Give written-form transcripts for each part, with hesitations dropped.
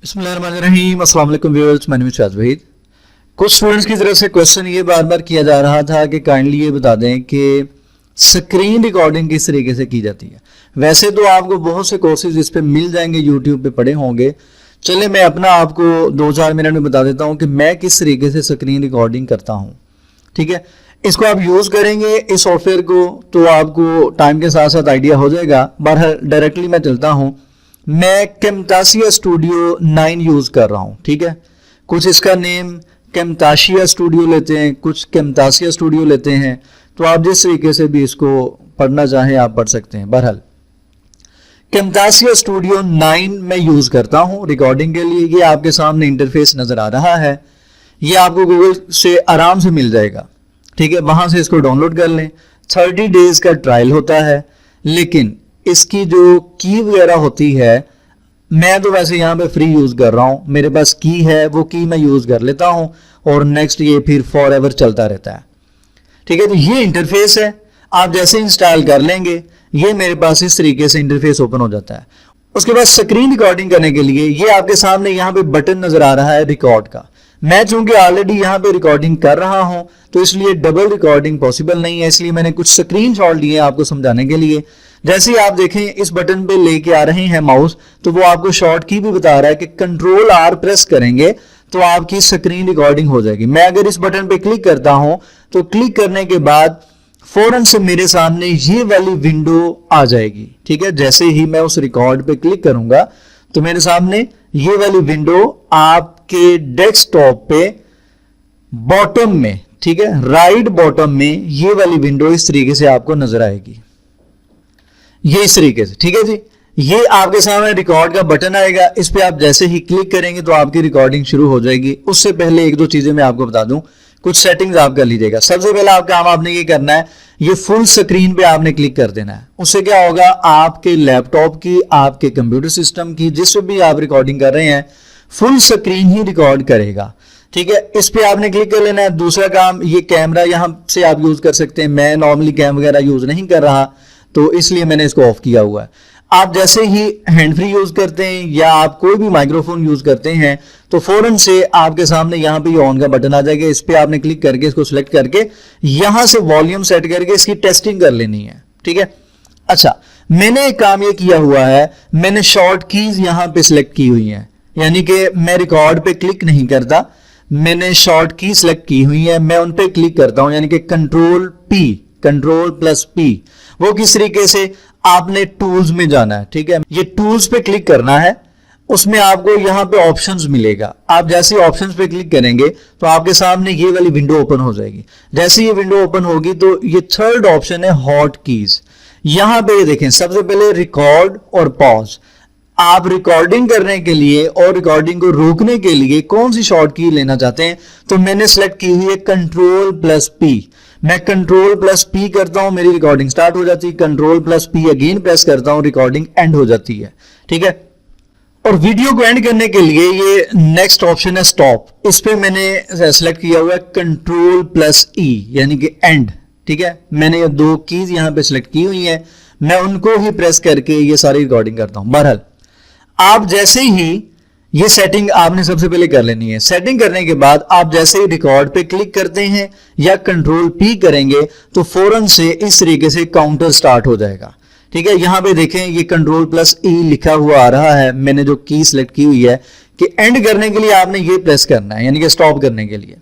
बिस्मिल्लाहिर्रहमानिर्रहीम। अस्सलाम वालेकुम व्यूअर्स, मैं शाद वहीद। कुछ स्टूडेंट्स की तरफ से क्वेश्चन ये बार बार किया जा रहा था कि काइंडली ये बता दें कि स्क्रीन रिकॉर्डिंग किस तरीके से की जाती है। वैसे तो आपको बहुत से कोर्सेज इस पे मिल जाएंगे, यूट्यूब पे पड़े होंगे। चले मैं अपना आपको 2-4 मिनट में बता देता हूँ कि मैं किस तरीके से स्क्रीन रिकॉर्डिंग करता हूँ। ठीक है, इसको आप यूज करेंगे इस सॉफ्टवेयर को तो आपको टाइम के साथ साथ आइडिया हो जाएगा। बहरहाल डायरेक्टली मैं चलता हूँ। मैं कैमटासिया स्टूडियो 9 यूज कर रहा हूँ। ठीक है, कुछ इसका नेम कैमटासिया स्टूडियो लेते हैं, कुछ कैमटासिया स्टूडियो लेते हैं। तो आप जिस तरीके से भी इसको पढ़ना चाहें आप पढ़ सकते हैं। बहरहाल कैमटासिया स्टूडियो 9 मैं यूज करता हूँ रिकॉर्डिंग के लिए। ये आपके सामने इंटरफेस नजर आ रहा है, ये आपको गूगल से आराम से मिल जाएगा। ठीक है, वहां से इसको डाउनलोड कर लें। 30 डेज का ट्रायल होता है, लेकिन इसकी जो की वगैरह होती है, मैं तो वैसे यहाँ पे फ्री यूज कर रहा हूँ। मेरे पास की है, वो की मैं यूज कर लेता हूँ और नेक्स्ट ये फिर फॉर एवर चलता रहता है। ठीक है, तो ये इंटरफेस है। आप जैसे इंस्टॉल कर लेंगे ये मेरे पास इस तरीके से इंटरफेस ओपन हो जाता है। उसके बाद स्क्रीन रिकॉर्डिंग करने के लिए ये आपके सामने यहाँ पे बटन नजर आ रहा है रिकॉर्ड का। मैं चूंकि ऑलरेडी यहाँ पे रिकॉर्डिंग कर रहा हूं तो इसलिए डबल रिकॉर्डिंग पॉसिबल नहीं है, इसलिए मैंने कुछ स्क्रीनशॉट लिए आपको समझाने के लिए। जैसे ही आप देखें इस बटन पे लेके आ रहे हैं माउस, तो वो आपको शॉर्ट की भी बता रहा है कि कंट्रोल आर प्रेस करेंगे तो आपकी स्क्रीन रिकॉर्डिंग हो जाएगी। मैं अगर इस बटन पे क्लिक करता हूं तो क्लिक करने के बाद फौरन से मेरे सामने ये वाली विंडो आ जाएगी। ठीक है, जैसे ही मैं उस रिकॉर्ड पे क्लिक करूंगा तो मेरे सामने ये वाली विंडो आपके डेस्कटॉप पे बॉटम में, ठीक है, राइट बॉटम में ये वाली विंडो इस तरीके से आपको नजर आएगी। ये इस तरीके से, ठीक है जी। ये आपके सामने रिकॉर्ड का बटन आएगा, इस पे आप जैसे ही क्लिक करेंगे तो आपकी रिकॉर्डिंग शुरू हो जाएगी। उससे पहले 1-2 चीजें मैं आपको बता दूं, कुछ सेटिंग्स आप कर लीजिएगा। सबसे पहला आप काम आपने ये करना है, ये फुल स्क्रीन पे आपने क्लिक कर देना है। उससे क्या होगा, आपके लैपटॉप की, आपके कंप्यूटर सिस्टम की, जिस पे भी आप रिकॉर्डिंग कर रहे हैं, फुल स्क्रीन ही रिकॉर्ड करेगा। ठीक है, इस पे आपने क्लिक कर लेना है। दूसरा काम, ये कैमरा यहां से आप यूज कर सकते हैं। मैं नॉर्मली कैम वगैरह यूज नहीं कर रहा तो इसलिए मैंने इसको ऑफ किया हुआ है। आप जैसे ही हैंड फ्री यूज करते हैं या आप कोई भी माइक्रोफोन यूज करते हैं तो फौरन से आपके सामने यहां पे ऑन का बटन आ जाएगा। इस पे आपने क्लिक करके इसको सिलेक्ट करके यहां से वॉल्यूम सेट करके इसकी टेस्टिंग कर लेनी है। ठीक है, अच्छा, मैंने एक काम ये किया हुआ है, मैंने शॉर्ट कीज यहां पे सिलेक्ट की हुई है, यानी कि मैं रिकॉर्ड पे क्लिक नहीं करता, मैंने शॉर्ट की सिलेक्ट की हुई है, मैं उन पे क्लिक करता हूं, यानी कि कंट्रोल+P। वो किस तरीके से, आपने टूल्स में जाना है। ठीक है, ये टूल्स पे क्लिक करना है, उसमें आपको यहां पे ऑप्शंस मिलेगा। आप जैसे ऑप्शंस पे क्लिक करेंगे तो आपके सामने ये वाली विंडो ओपन हो जाएगी। जैसे ये विंडो ओपन होगी तो ये थर्ड ऑप्शन है हॉट कीज। यहां पे देखें, सबसे पहले रिकॉर्ड और पॉज। आप रिकॉर्डिंग करने के लिए और रिकॉर्डिंग को रोकने के लिए कौन सी शॉर्ट की लेना चाहते हैं, तो मैंने सेलेक्ट की हुई है कंट्रोल+P। मैं कंट्रोल+P करता हूं, मेरी रिकॉर्डिंग स्टार्ट हो जाती है। कंट्रोल+P अगेन प्रेस करता हूं, रिकॉर्डिंग एंड हो जाती है। ठीक है, और वीडियो को एंड करने के लिए ये नेक्स्ट ऑप्शन है स्टॉप। इस पे मैंने सेलेक्ट किया हुआ है कंट्रोल+E, यानी कि एंड। ठीक है, मैंने ये 2 कीज यहां पे सिलेक्ट की हुई है, मैं उनको ही प्रेस करके ये सारी रिकॉर्डिंग करता हूं। बहरहाल आप जैसे ही ये सेटिंग आपने सबसे पहले कर लेनी है। सेटिंग करने के बाद आप जैसे ही रिकॉर्ड पे क्लिक करते हैं या कंट्रोल+P करेंगे तो फौरन से इस तरीके से काउंटर स्टार्ट हो जाएगा। ठीक है, यहां पे देखें ये कंट्रोल+E लिखा हुआ आ रहा है। मैंने जो की सिलेक्ट की हुई है कि एंड करने के लिए आपने ये प्रेस करना है, यानी कि स्टॉप करने के लिए।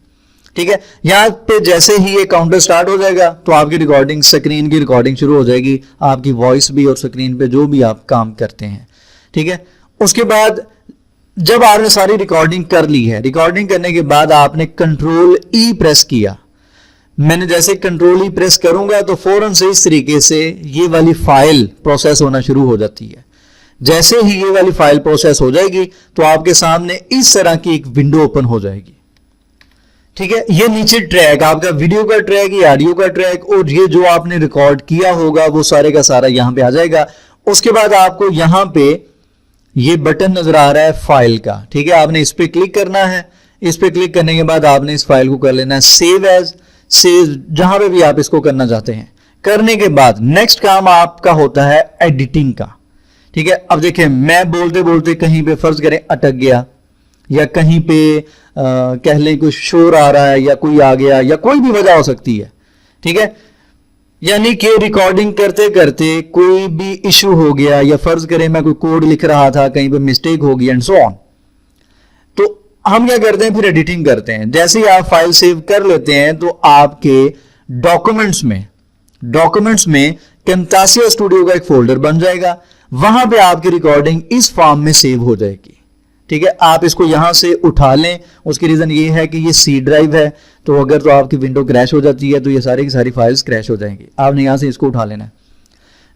ठीक है, यहां पे जैसे ही ये काउंटर स्टार्ट हो जाएगा तो आपकी रिकॉर्डिंग, स्क्रीन की रिकॉर्डिंग शुरू हो जाएगी, आपकी वॉइस भी और स्क्रीन पे जो भी आप काम करते हैं। ठीक है, उसके बाद जब आपने सारी रिकॉर्डिंग कर ली है, रिकॉर्डिंग करने के बाद आपने कंट्रोल+E प्रेस किया। मैंने जैसे कंट्रोल+E प्रेस करूंगा तो फौरन से इस तरीके से ये वाली फाइल प्रोसेस होना शुरू हो जाती है। जैसे ही ये वाली फाइल प्रोसेस हो जाएगी तो आपके सामने इस तरह की एक विंडो ओपन हो जाएगी। ठीक है, ये नीचे ट्रैक, आपका वीडियो का ट्रैक या ऑडियो का ट्रैक और ये जो आपने रिकॉर्ड किया होगा वो सारे का सारा यहां पे आ जाएगा। उसके बाद आपको यहां पे ये बटन नजर आ रहा है फाइल का। ठीक है, आपने इस पे क्लिक करना है। इस पे क्लिक करने के बाद आपने इस फाइल को कर लेना है सेव एज, सेव जहां पे भी आप इसको करना चाहते हैं। करने के बाद नेक्स्ट काम आपका होता है एडिटिंग का। ठीक है, अब देखिए मैं बोलते बोलते कहीं पे फर्ज करें अटक गया, या कहीं पे कह लें कुछ शोर आ रहा है या कोई आ गया या कोई भी वजह हो सकती है, ठीक है। यानी कि रिकॉर्डिंग करते करते कोई भी इशू हो गया, या फर्ज करें मैं कोई कोड लिख रहा था, कहीं पे मिस्टेक हो गई एंड सो ऑन, तो हम क्या करते हैं, फिर एडिटिंग करते हैं। जैसे ही आप फाइल सेव कर लेते हैं तो आपके डॉक्यूमेंट्स में Camtasia स्टूडियो का एक फोल्डर बन जाएगा, वहां पे आपकी रिकॉर्डिंग इस फॉर्म में सेव हो जाएगी, ठीक है। आप इसको यहां से उठा लें, उसकी रीजन ये है कि ये सी ड्राइव है, तो अगर तो आपकी विंडो क्रैश हो जाती है तो ये सारी की सारी फाइल्स क्रैश हो जाएंगी। आपने यहां से इसको उठा लेना है।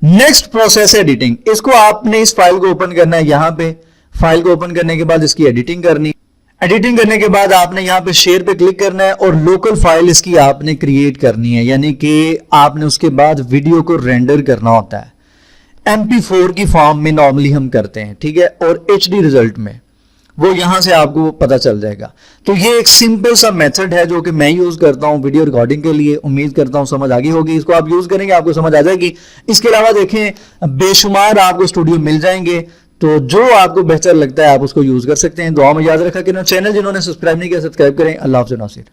नेक्स्ट प्रोसेस है एडिटिंग। इसको आपने इस फाइल को ओपन करना है, यहां पे फाइल को ओपन करने के बाद इसकी एडिटिंग करनी। एडिटिंग करने के बाद आपने यहां पे शेयर पे क्लिक करना है और लोकल फाइल इसकी आपने क्रिएट करनी है, यानी कि आपने उसके बाद वीडियो को रेंडर करना होता है। MP4 की फॉर्म में नॉर्मली हम करते हैं, ठीक है, और HD रिजल्ट में, वो यहां से आपको पता चल जाएगा। तो ये एक सिंपल सा मेथड है जो कि मैं यूज करता हूं वीडियो रिकॉर्डिंग के लिए। उम्मीद करता हूं समझ आ गई होगी। इसको आप यूज करेंगे आपको समझ आ जाएगी। इसके अलावा देखें बेशुमार आपको स्टूडियो मिल जाएंगे, तो जो आपको बेहतर लगता है आप उसको यूज कर सकते हैं। दुआ में याद रखा कि चैनल जिन्होंने सब्सक्राइब नहीं किया सब्सक्राइब करें। अल्लाह हाफ़िज़ नासिर।